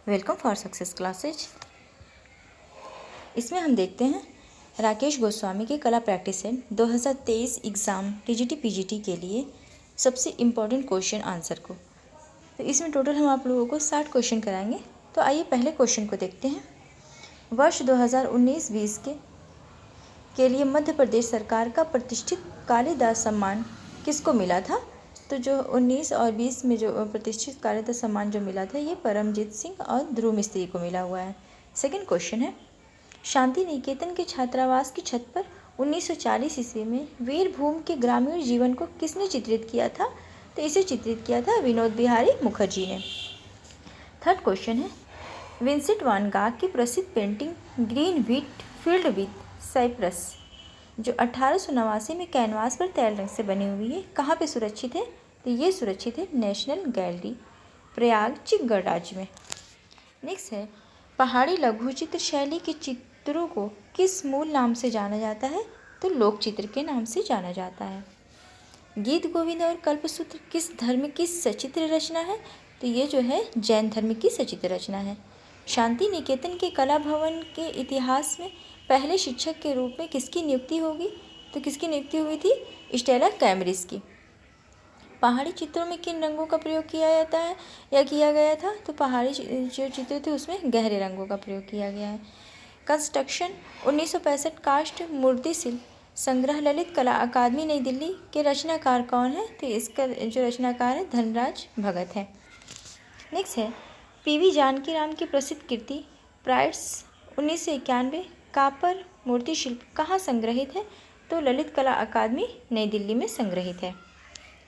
Welcome for success classes. इसमें हम देखते हैं राकेश गोस्वामी के कला practice set 2023 exam TGT PGT के लिए सबसे इम्पोर्टेंट क्वेश्चन आंसर को। तो इसमें टोटल हम आप लोगों को 60 क्वेश्चन कराएंगे। तो आइए पहले क्वेश्चन को देखते हैं। वर्ष 2019-20 के लिए मध्य प्रदेश सरकार का प्रतिष्ठित कालिदास सम्मान किसको मिला था? तो जो 19 और 20 में जो प्रतिष्ठित कालिदास सम्मान जो मिला था ये परमजीत सिंह और ध्रुव मिस्त्री को मिला हुआ है। सेकंड क्वेश्चन है, शांति निकेतन के छात्रावास की छत पर 1940 ईस्वी में वीरभूम के ग्रामीण जीवन को किसने चित्रित किया था? तो इसे चित्रित किया था विनोद बिहारी मुखर्जी ने। थर्ड क्वेश्चन है, विंसेंट वैन गॉग की प्रसिद्ध painting green wheat field with cypress जो 1889 में कैनवास पर तैल रंग से बनी हुई है, कहाँ पे सुरक्षित है? तो ये सुरक्षित है नेशनल गैलरी प्रयाग चित्तौड़ राज्य में। नेक्स्ट है, पहाड़ी लघु चित्र शैली के चित्रों को किस मूल नाम से जाना जाता है? तो लोक चित्र के नाम से जाना जाता है। गीत गोविंद और कल्पसूत्र किस धर्म की सचित्र रचना है? तो ये जो है जैन धर्म की सचित्र रचना है। शांति निकेतन के कला भवन के इतिहास में पहले शिक्षक के रूप में किसकी नियुक्ति होगी? तो किसकी नियुक्ति हुई थी? स्टेला कैमरिस की। पहाड़ी चित्रों में किन रंगों का प्रयोग किया जाता है या किया गया था? तो पहाड़ी जो चित्र थे उसमें गहरे रंगों का प्रयोग किया गया है। कंस्ट्रक्शन 1965 काष्ठ मूर्ति शिल्प संग्रह ललित कला अकादमी नई दिल्ली के रचनाकार कौन है? तो इसका जो रचनाकार है धनराज भगत है। नेक्स्ट है, पीवी जानकी राम की प्रसिद्ध कृति प्राइड्स 1991 कापर मूर्ति शिल्प कहाँ संग्रहित है? तो ललित कला अकादमी नई दिल्ली में संग्रहित है।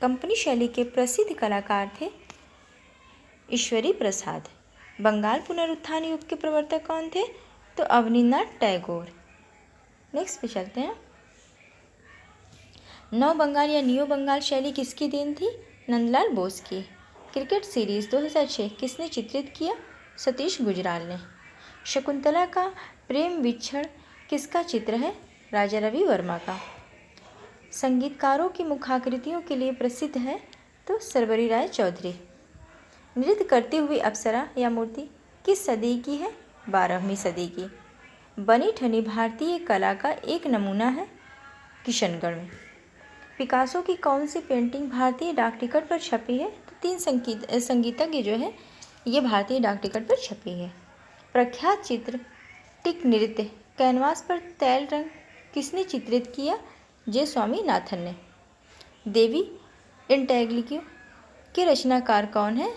कंपनी शैली के प्रसिद्ध कलाकार थे ईश्वरी प्रसाद। बंगाल पुनरुत्थान युग के प्रवर्तक कौन थे? तो अवनींद्रनाथ टैगोर। नेक्स्ट पे चलते हैं। नव बंगाल या नियो बंगाल शैली किसकी देन थी? नंदलाल बोस की। क्रिकेट सीरीज 2006 किसने चित्रित किया? सतीश गुजराल ने। शकुंतला का प्रेम विक्षण किसका चित्र है? राजा रवि वर्मा का। संगीतकारों की मुखाकृतियों के लिए प्रसिद्ध है तो सर्वरी राय चौधरी। नृत्य करती हुई अप्सरा या मूर्ति किस सदी की है? 12वीं सदी की। बनी ठनी भारतीय कला का एक नमूना है किशनगढ़ में। पिकासो की कौन सी पेंटिंग भारतीय डाक टिकट पर छपी है? तो 3 संगीतज्ञ जो है ये भारतीय डाक टिकट पर छपी है। प्रख्यात चित्र टिक नृत्य कैनवास पर तैल रंग किसने चित्रित किया? जे स्वामीनाथन ने। देवी इंटेग्लियो के रचनाकार कौन है?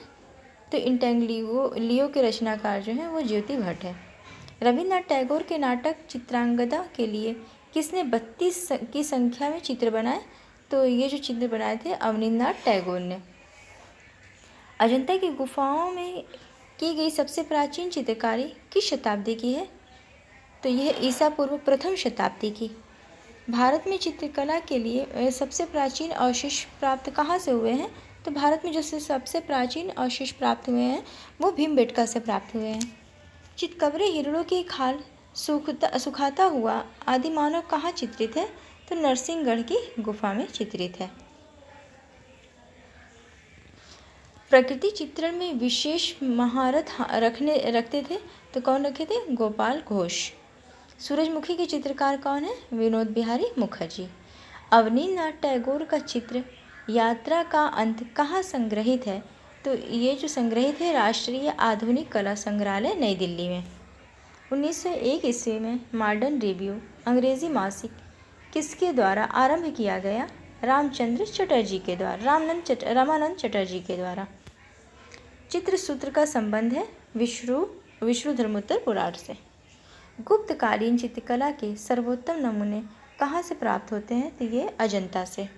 तो इंटेग्लियो के रचनाकार जो हैं वो ज्योति भट्ट है। रविन्द्रनाथ टैगोर के नाटक चित्रांगदा के लिए किसने 32 की संख्या में चित्र बनाए? तो ये जो चित्र बनाए थे अवनींद्रनाथ टैगोर ने। अजंता की गुफाओं में की गई सबसे प्राचीन चित्रकारी किस शताब्दी की है? तो यह ईसा पूर्व प्रथम शताब्दी की। भारत में चित्रकला के लिए सबसे प्राचीन अवशेष प्राप्त कहाँ से हुए हैं? तो भारत में जो सबसे प्राचीन अवशेष प्राप्त हुए हैं वो भीमबेटका से प्राप्त हुए हैं। चितकबरे हिरणों की खाल सुखाता हुआ आदि मानव कहाँ चित्रित है? तो नरसिंहगढ़ की गुफा में चित्रित है। प्रकृति चित्रण में विशेष महारत रखते थे तो कौन रखे थे? गोपाल घोष। सूरजमुखी के चित्रकार कौन है? विनोद बिहारी मुखर्जी। अवनींद्रनाथ टैगोर का चित्र यात्रा का अंत कहाँ संग्रहित है? तो ये जो संग्रहित है राष्ट्रीय आधुनिक कला संग्रहालय नई दिल्ली में। 1901 ईस्वी में मॉडर्न रिव्यू अंग्रेजी मासिक किसके द्वारा आरंभ किया गया? रामानंद चटर्जी के द्वारा। चित्रसूत्र का संबंध है विष्णुधर्मोत्तर पुराण से। गुप्तकालीन चित्रकला के सर्वोत्तम नमूने कहाँ से प्राप्त होते हैं? तो ये अजंता से।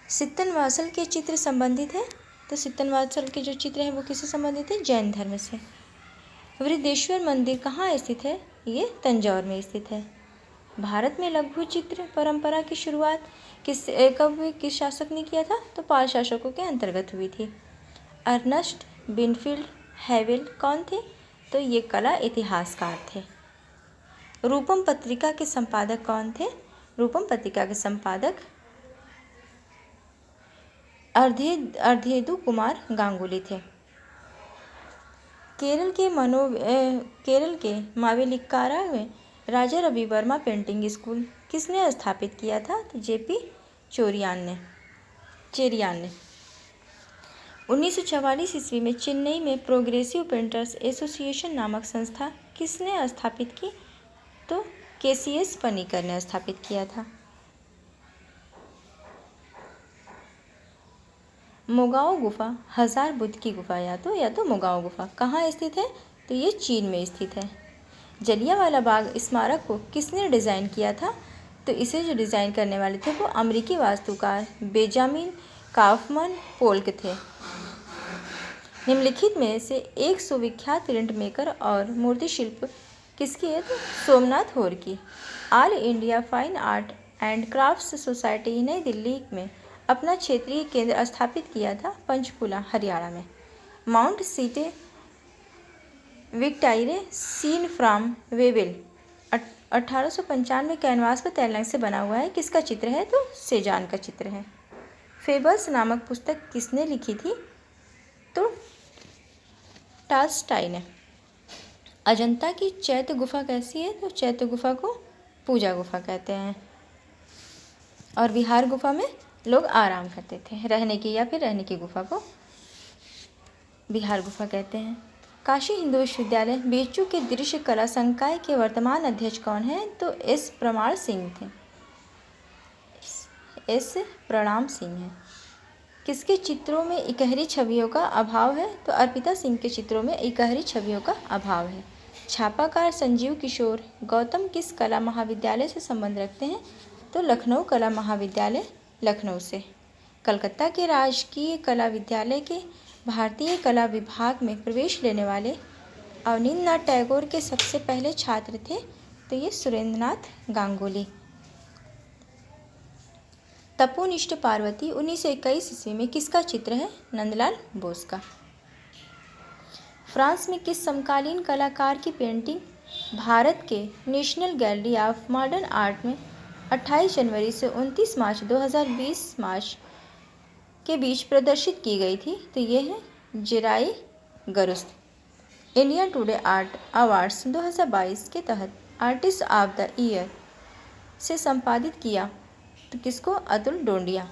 सित्तनवासल के चित्र संबंधित है तो सित्तनवासल के जो चित्र हैं वो किससे संबंधित है? जैन धर्म से। वृद्धेश्वर मंदिर कहाँ स्थित है? ये तंजौर में स्थित है। भारत में लघु चित्र परंपरा की शुरुआत किस शासक ने किया था? तो पाल शासकों के अंतर्गत हुई थी। अर्नस्ट बिनफील्ड हैवेल कौन थे? तो ये कला इतिहासकार थे। रूपम पत्रिका के संपादक कौन थे? रूपम पत्रिका के संपादक अर्धेदु कुमार गांगुली थे। केरल के मावेलिक्कारा में राजा रवि वर्मा पेंटिंग स्कूल किसने स्थापित किया था? तो जेपी चेरियान ने। 1944 ईस्वी में चेन्नई में प्रोग्रेसिव पेंटर्स एसोसिएशन नामक संस्था किसने स्थापित की? तो केसीएस पनिकर ने स्थापित किया था। मोगाओ गुफा, हजार बुद्ध की गुफा या तो मोगाओ गुफा कहाँ स्थित है? तो ये चीन में स्थित है। जलियांवाला बाग स्मारक को किसने डिज़ाइन किया था? तो इसे जो डिज़ाइन करने वाले थे वो अमेरिकी वास्तुकार बेंजामिन काउफमैन पोल्क थे। निम्नलिखित में से एक सुविख्यात प्रिंट मेकर और मूर्ति शिल्प किसकी है? तो सोमनाथ होर की। All India fine art and crafts society नई दिल्ली में अपना क्षेत्रीय केंद्र स्थापित किया था पंचकुला हरियाणा में। माउंट सीटे विक्टाइरे सीन फ्रॉम वेवेल 1895 कैनवास पर तैरने से बना हुआ है। किसका चित्र है? तो सेजान का चित्र है। फेबल्स नामक पुस्तक किसने लिखी थी? तो टॉल्स्टॉय ने। अजंता की चैत्य गुफा कैसी है? तो चैत्य गुफा को पूजा गुफा कहते हैं। और विहार गुफा में लोग आराम करते थे, रहने की गुफा को विहार गुफा कहते हैं। काशी हिंदू विश्वविद्यालय बीएचयू के दृश्य कला संकाय के वर्तमान अध्यक्ष कौन है? तो एस प्रणाम सिंह हैं। किसके चित्रों में इकहरी छवियों का अभाव है? तो अर्पिता सिंह के चित्रों में इकहरी छवियों का अभाव है। छापाकार संजीव किशोर गौतम किस कला महाविद्यालय से संबंध रखते हैं? तो लखनऊ कला महाविद्यालय लखनऊ से। कलकत्ता के राजकीय कला विद्यालय के भारतीय कला विभाग में प्रवेश लेने वाले अवनींद्रनाथ टैगोर के सबसे पहले छात्र थे? तो ये सुरेंद्रनाथ गांगुली। तपोनिष्ठ पार्वती 1921 ईस्वी में किसका चित्र है? नंदलाल बोस का। फ्रांस में किस समकालीन कलाकार की पेंटिंग भारत के national gallery of modern art में 28 जनवरी से 29 मार्च 2020 के बीच प्रदर्शित की गई थी? तो ये है जेराई गरुस्त। इंडिया टुडे आर्ट अवार्ड्स 2022 के तहत आर्टिस्ट ऑफ द ईयर से संपादित किया तो किसको? अतुल डोंडिया।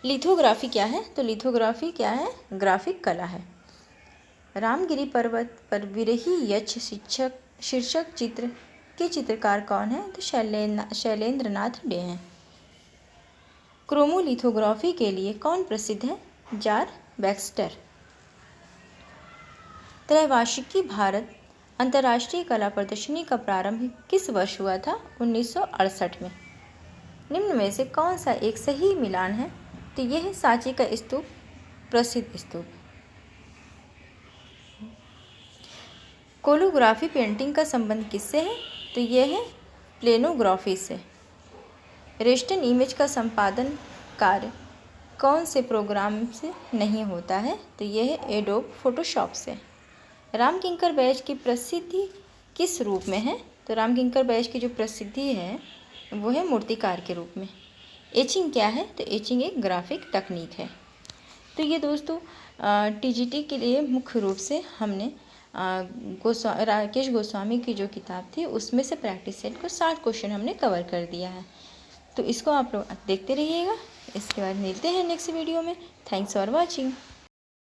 लिथोग्राफी क्या है? तो लिथोग्राफी क्या है? ग्राफिक कला है। रामगिरी पर्वत पर विरही यक्ष शीर्षक चित्र के चित्रकार कौन है? तो शैलेंद्रनाथ डे हैं। क्रोमोलिथोग्राफी के लिए कौन प्रसिद्ध है? Jar Baxter. त्रैवार्षिकी भारत अंतर्राष्ट्रीय कला प्रदर्शनी का प्रारंभ किस वर्ष हुआ था? 1968 में। निम्न में से कौन सा एक सही मिलान है? तो यह है सांची का स्तूप, प्रसिद्ध स्तूप। कोलोग्राफी पेंटिंग का संबंध किससे है? तो यह है प्लेनोग्राफी से। रेस्टन इमेज का संपादन कार्य कौन से प्रोग्राम से नहीं होता है? तो यह है एडोब फोटोशॉप से। रामकिंकर बैज की प्रसिद्धि किस रूप में है? तो रामकिंकर बैज की जो प्रसिद्धि है वो है मूर्तिकार के रूप में। एचिंग क्या है? तो एचिंग एक ग्राफिक तकनीक है। तो ये दोस्तों टीजीटी के लिए मुख्य रूप से हमने राकेश गोस्वामी की जो किताब थी उसमें से प्रैक्टिस सेट को 60 क्वेश्चन हमने कवर कर दिया है। तो इसको आप लोग देखते रहिएगा। इसके बाद मिलते हैं नेक्स्ट वीडियो में। Thanks for watching.